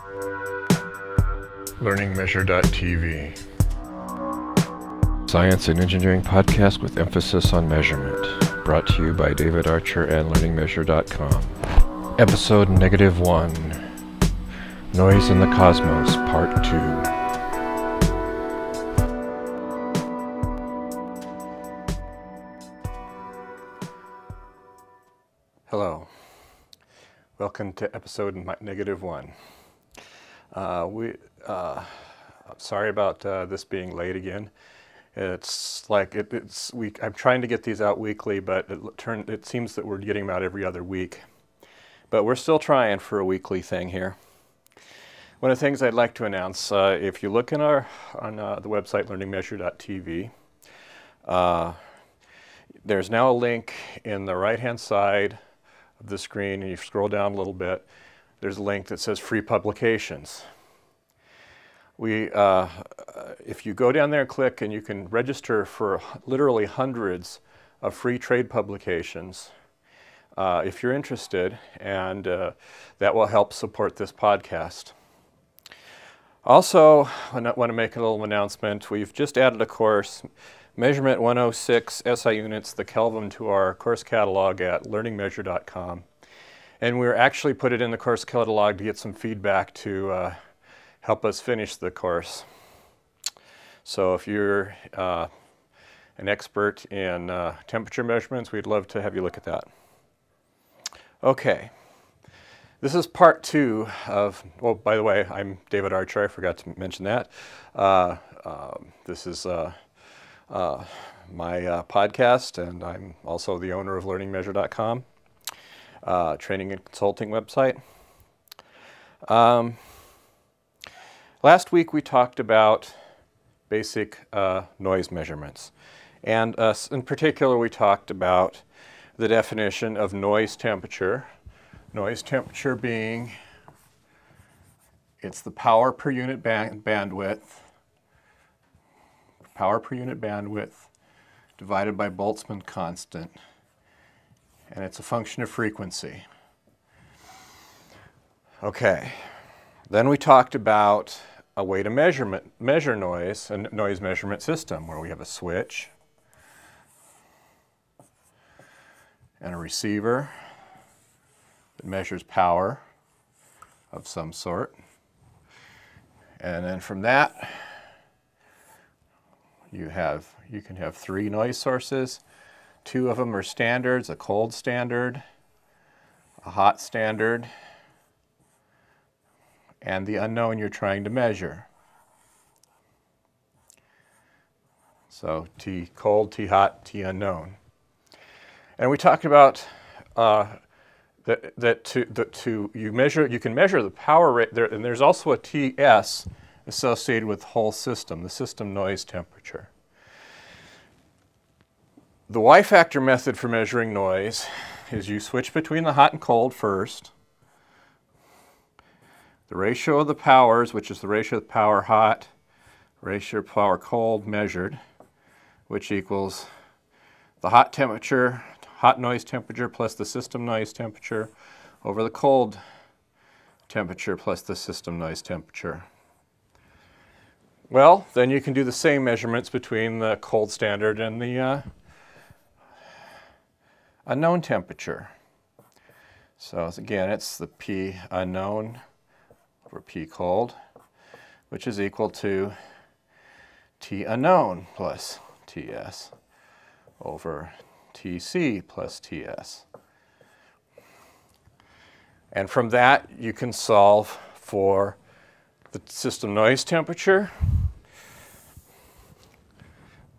LearningMeasure.tv, Science and Engineering podcast with emphasis on measurement. Brought to you by David Archer and LearningMeasure.com. Episode -1, Noise in the Cosmos, Part 2. Hello. Welcome to episode -1. Sorry about this being late again. It's like I'm trying to get these out weekly, but it seems that we're getting them out every other week. But we're still trying for a weekly thing here. One of the things I'd like to announce, if you look on the website LearningMeasure.tv, there's now a link in the right-hand side of the screen, and you scroll down a little bit. There's a link that says free publications. If you go down there and click, and you can register for literally hundreds of free trade publications if you're interested, and that will help support this podcast. Also, I want to make a little announcement. We've just added a course, Measurement 106 SI Units, the Kelvin, to our course catalog at learningmeasure.com. And we're actually put it in the course catalog to get some feedback to help us finish the course. So if you're an expert in temperature measurements, we'd love to have you look at that. Okay. This is part 2 of, well, by the way, I'm David Archer. I forgot to mention that. This is my podcast, and I'm also the owner of LearningMeasure.com, training and consulting website. Last week we talked about basic noise measurements, and in particular we talked about the definition of noise temperature. Noise temperature being, it's the power per unit bandwidth divided by Boltzmann constant, and it's a function of frequency. Okay, then we talked about a way to measure noise, a noise measurement system where we have a switch and a receiver that measures power of some sort. And then from that, you can have 3 noise sources. 2 of them are standards, a cold standard, a hot standard, and the unknown you're trying to measure. So T cold, T hot, T unknown. And we talked about you can measure the power rate there, and there's also a TS associated with the whole system, the system noise temperature. The Y-factor method for measuring noise is you switch between the hot and cold first. The ratio of the powers, which is the ratio of power hot, ratio of power cold measured, which equals the hot temperature, hot noise temperature plus the system noise temperature over the cold temperature plus the system noise temperature. Well, then you can do the same measurements between the cold standard and the unknown temperature. So again, it's the P unknown over P cold, which is equal to T unknown plus TS over TC plus TS. And from that, you can solve for the system noise temperature.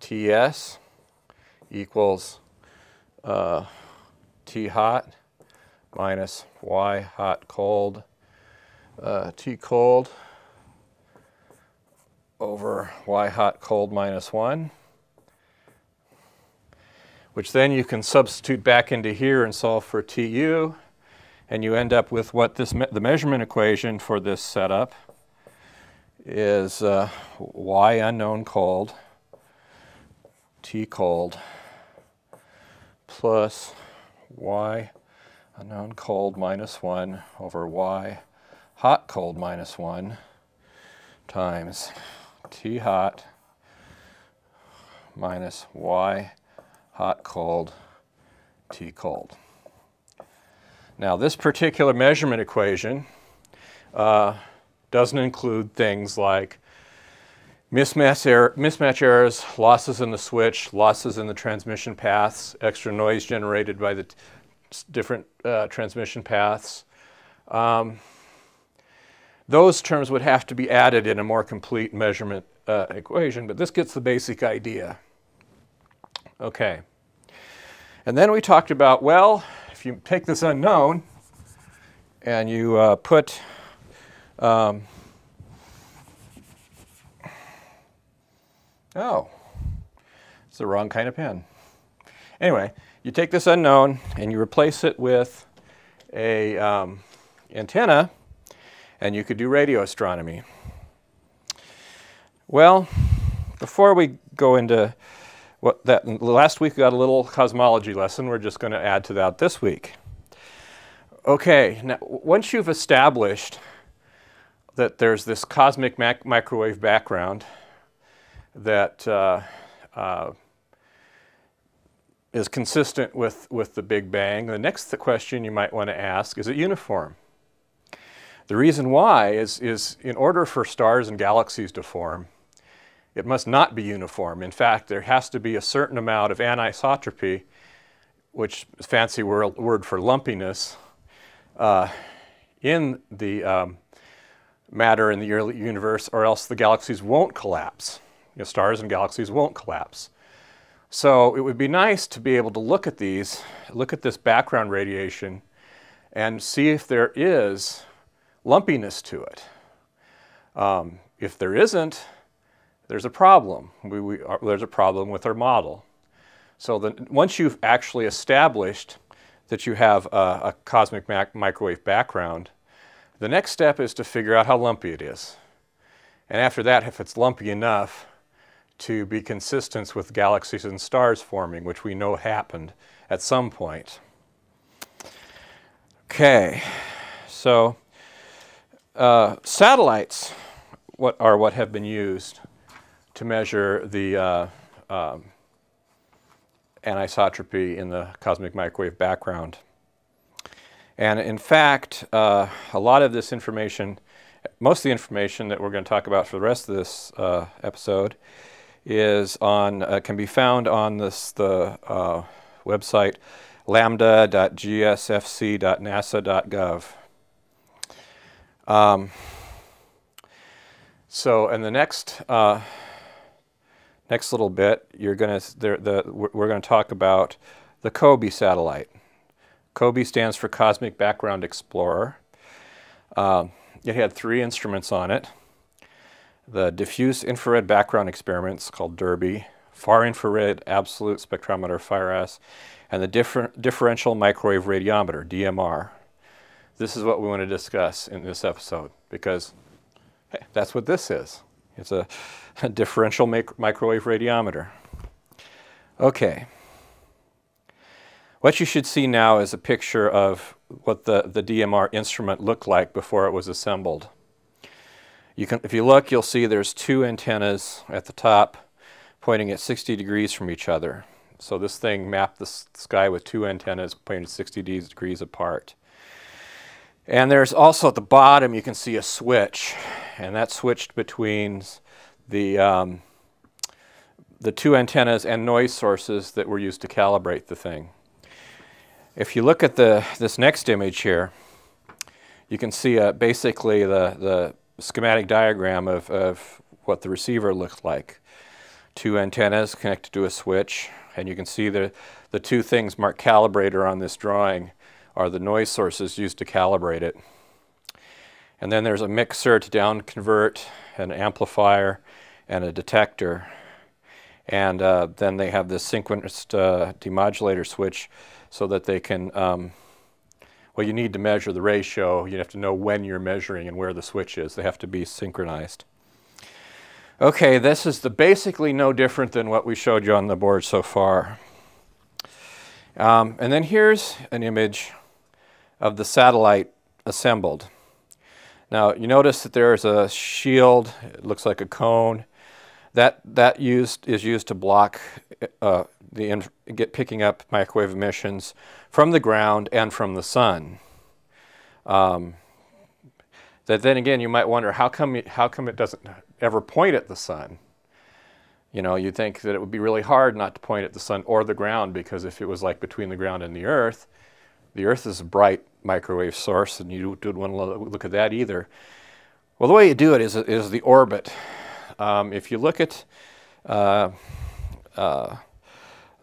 TS equals T hot minus Y hot cold, T cold over Y hot cold minus 1, which then you can substitute back into here and solve for TU, and you end up with what the measurement equation for this setup is Y unknown cold, T cold, plus Y unknown cold minus 1 over Y hot cold minus 1 times T hot minus Y hot cold T cold. Now this particular measurement equation doesn't include things like mismatch errors, losses in the switch, losses in the transmission paths, extra noise generated by the different transmission paths. Those terms would have to be added in a more complete measurement equation, but this gets the basic idea. Okay. And then we talked about, well, if you take this unknown and you put oh, it's the wrong kind of pen. Anyway, you take this unknown and you replace it with a antenna, and you could do radio astronomy. Well, before we go into last week we got a little cosmology lesson. We're just going to add to that this week. Okay, now once you've established that there's this cosmic microwave background that is consistent with the Big Bang, the next question you might want to ask, is it uniform? The reason why is in order for stars and galaxies to form, it must not be uniform. In fact, there has to be a certain amount of anisotropy, which is a fancy word for lumpiness, in the matter in the early universe, or else the galaxies won't collapse. Stars and galaxies won't collapse. So it would be nice to be able to look at these, look at this background radiation, and see if there is lumpiness to it. If there isn't, there's a problem. There's a problem with our model. So once you've actually established that you have a cosmic microwave background, the next step is to figure out how lumpy it is. And after that, if it's lumpy enough to be consistent with galaxies and stars forming, which we know happened at some point. Okay, so satellites what have been used to measure the anisotropy in the cosmic microwave background. And in fact, a lot of this information, most of the information that we're going to talk about for the rest of this episode is can be found on the website lambda.gsfc.nasa.gov. So in the next little bit, we're going to talk about the COBE satellite. COBE stands for Cosmic Background Explorer. It had 3 instruments on it: the diffuse infrared background experiments called DIRBE, far infrared absolute spectrometer FIRAS, and the differential microwave radiometer DMR. This is what we want to discuss in this episode, because hey, that's what this is. It's a differential microwave radiometer. Okay. What you should see now is a picture of what the DMR instrument looked like before it was assembled. If you look, you'll see there's 2 antennas at the top pointing at 60 degrees from each other. So this thing mapped the sky with 2 antennas pointing 60 degrees apart. And there's also at the bottom, you can see a switch, and that switched between the 2 antennas and noise sources that were used to calibrate the thing. If you look at this next image here, you can see basically the schematic diagram of what the receiver looked like. 2 antennas connected to a switch, and you can see the 2 things marked calibrator on this drawing are the noise sources used to calibrate it. And then there's a mixer to down convert, an amplifier, and a detector. And then they have this synchronous demodulator switch so that they can, well, you need to measure the ratio. You have to know when you're measuring and where the switch is. They have to be synchronized. Okay, this is basically no different than what we showed you on the board so far. And then here's an image of the satellite assembled. Now you notice that there's a shield, it looks like a cone, that is used to block picking up microwave emissions from the ground and from the sun. That then again you might wonder how come it doesn't ever point at the sun? You know, you'd think that it would be really hard not to point at the sun or the ground, because if it was like between the ground and the Earth is a bright microwave source, and you don't want to look at that either. Well, the way you do it is the orbit. If you look at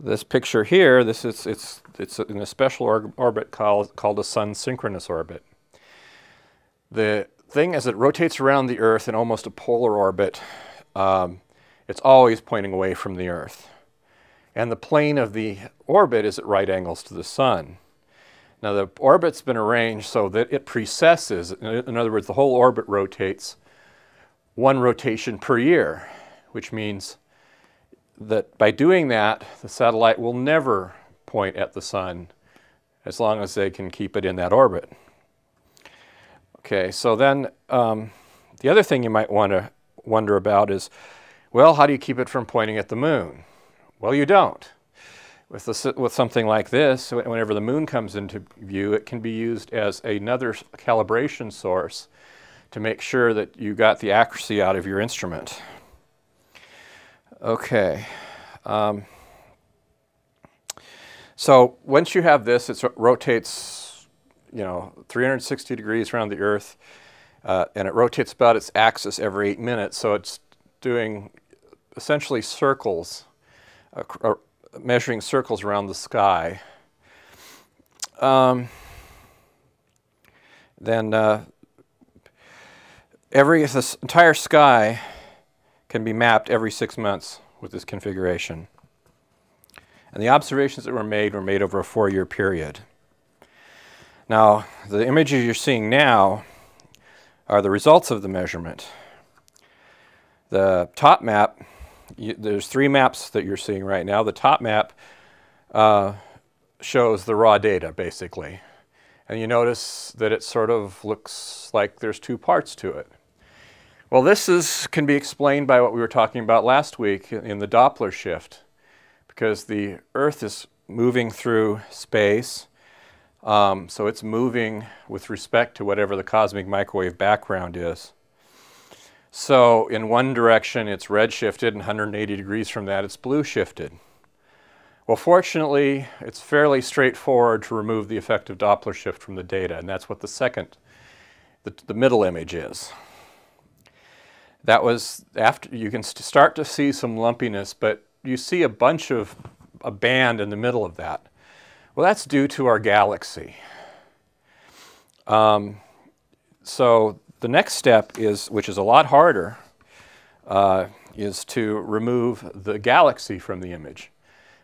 this picture here, it's in a special orbit called a sun-synchronous orbit. The thing as it rotates around the Earth in almost a polar orbit, it's always pointing away from the Earth. And the plane of the orbit is at right angles to the sun. Now the orbit's been arranged so that it precesses, in other words, the whole orbit rotates one rotation per year, which means that by doing that, the satellite will never point at the sun as long as they can keep it in that orbit. Okay, so then the other thing you might want to wonder about is, well, how do you keep it from pointing at the moon? Well, you don't. With something like this, whenever the moon comes into view, it can be used as another calibration source to make sure that you got the accuracy out of your instrument. Okay. So once you have this, it rotates, 360 degrees around the Earth, and it rotates about its axis every 8 minutes. So it's doing essentially circles, measuring circles around the sky. This entire sky can be mapped every 6 months with this configuration. And the observations that were made over a 4-year period. Now, the images you're seeing now are the results of the measurement. The top map, there's 3 maps that you're seeing right now. The top map shows the raw data, basically. And you notice that it sort of looks like there's 2 parts to it. Well, this can be explained by what we were talking about last week in the Doppler shift, because the Earth is moving through space, so it's moving with respect to whatever the cosmic microwave background is. So in one direction it's red shifted, and 180 degrees from that it's blue shifted. Well, fortunately, it's fairly straightforward to remove the effect of Doppler shift from the data, and that's what the middle image is. That was after, you can start to see some lumpiness, but you see a band in the middle of that. Well, that's due to our galaxy. So the next step which is a lot harder, is to remove the galaxy from the image.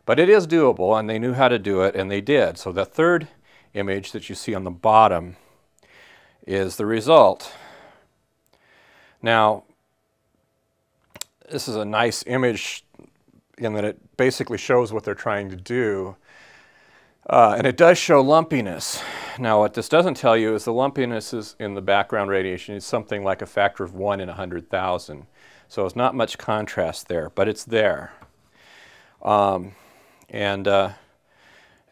But it is doable, and they knew how to do it, and they did. So the third image that you see on the bottom is the result. Now, this is a nice image in that it basically shows what they're trying to do. And it does show lumpiness. Now, what this doesn't tell you is the lumpiness is in the background radiation is something like a factor of 1 in 100,000. So it's not much contrast there, but it's there.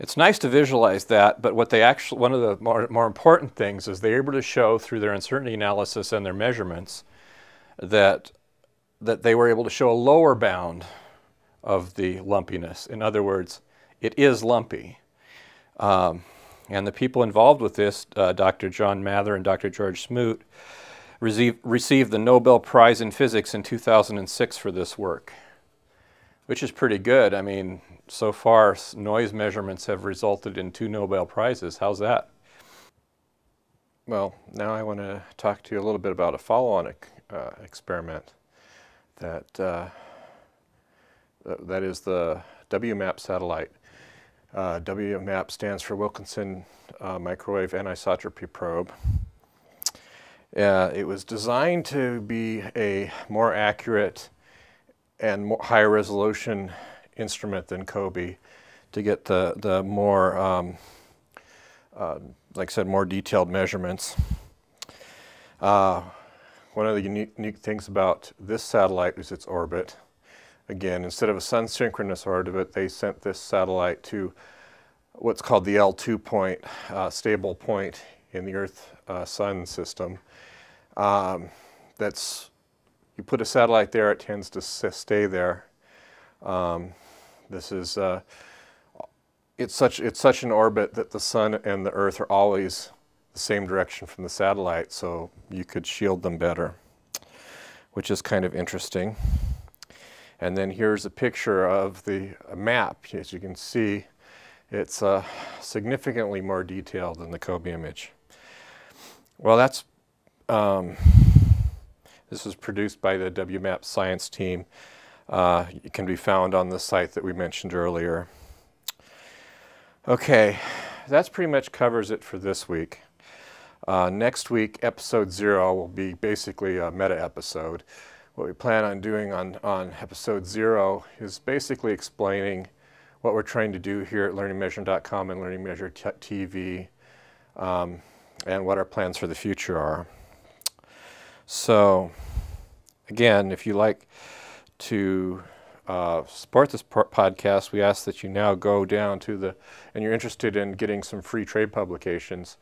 It's nice to visualize that, but what one of the more important things is they're able to show through their uncertainty analysis and their measurements that they were able to show a lower bound of the lumpiness. In other words, it is lumpy. And the people involved with this, Dr. John Mather and Dr. George Smoot, received the Nobel Prize in Physics in 2006 for this work, which is pretty good. I mean, so far, noise measurements have resulted in 2 Nobel Prizes. How's that? Well, now I want to talk to you a little bit about a follow-on experiment that is the WMAP Satellite. WMAP stands for Wilkinson Microwave Anisotropy Probe. It was designed to be a more accurate and higher resolution instrument than COBE to get the more, like I said, more detailed measurements. One of the unique things about this satellite is its orbit. Again, instead of a sun-synchronous orbit, they sent this satellite to what's called the L2 point, stable point in the Earth-Sun system. You put a satellite there, it tends to stay there. It's such an orbit that the Sun and the Earth are always the same direction from the satellite, so you could shield them better, which is kind of interesting. And then here's a picture of the map. As you can see, it's significantly more detailed than the COBE image. Well, this was produced by the WMAP science team. It can be found on the site that we mentioned earlier. Okay, that pretty much covers it for this week. Next week, episode 0 will be basically a meta episode. What we plan on doing on episode 0 is basically explaining what we're trying to do here at LearningMeasure.com and Learning Measure TV, and what our plans for the future are. So, again, if you like to support this podcast, we ask that you now go down to and you're interested in getting some free trade publications,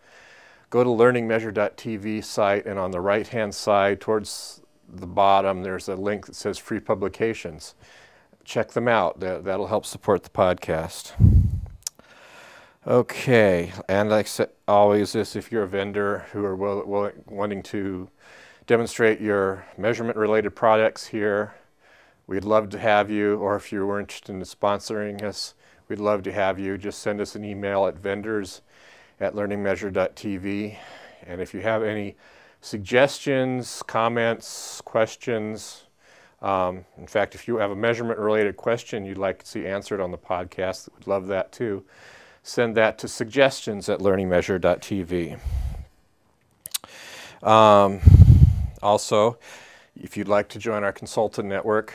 go to LearningMeasure.tv site, and on the right-hand side towards the bottom, there's a link that says free publications. Check them out. That'll help support the podcast. Okay, and like I said, always if you're a vendor who are wanting to demonstrate your measurement-related products here, we'd love to have you. Or if you were interested in sponsoring us, we'd love to have you. Just send us an email at vendors@learningmeasure.tv. And if you have any suggestions, comments, questions, in fact, if you have a measurement-related question you'd like to see answered on the podcast, we'd love that too. Send that to suggestions@learningmeasure.tv. Also, if you'd like to join our consultant network,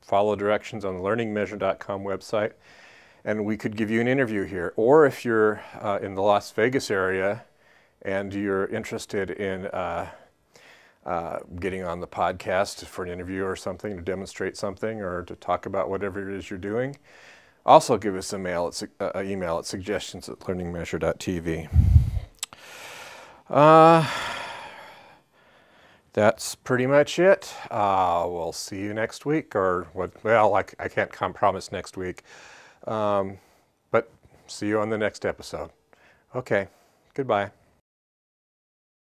follow directions on the LearningMeasure.com website, and we could give you an interview here. Or if you're in the Las Vegas area and you're interested in getting on the podcast for an interview or something, to demonstrate something or to talk about whatever it is you're doing, also give us an email at suggestions@learningmeasure.tv. That's pretty much it. We'll see you next week, or well, I can't promise next week, but see you on the next episode. Okay, goodbye.